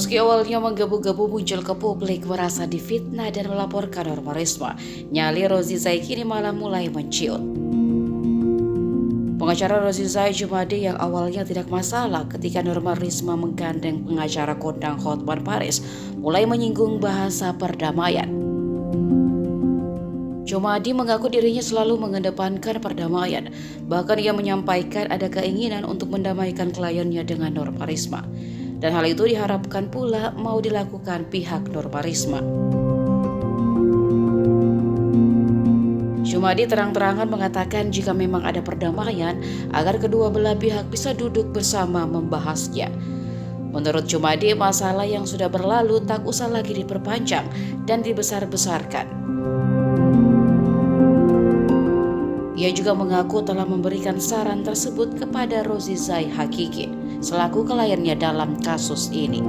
Meski awalnya menggebu-gebu muncul ke publik merasa difitnah dan melaporkan Norma Risma, nyali Rozi Zai kini malah mulai menciut. Pengacara Rozi Zai Jumadi yang awalnya tidak masalah ketika Norma Risma menggandeng pengacara kondang Hotman Paris mulai menyinggung bahasa perdamaian. Jumadi mengaku dirinya selalu mengedepankan perdamaian, bahkan ia menyampaikan ada keinginan untuk mendamaikan kliennya dengan Norma Risma. Dan hal itu diharapkan pula mau dilakukan pihak Norma Risma. Jumadi terang-terangan mengatakan jika memang ada perdamaian, agar kedua belah pihak bisa duduk bersama membahasnya. Menurut Jumadi, masalah yang sudah berlalu tak usah lagi diperpanjang dan dibesar-besarkan. Ia juga mengaku telah memberikan saran tersebut kepada Rozi Zai Hakiki, selaku kliennya dalam kasus ini.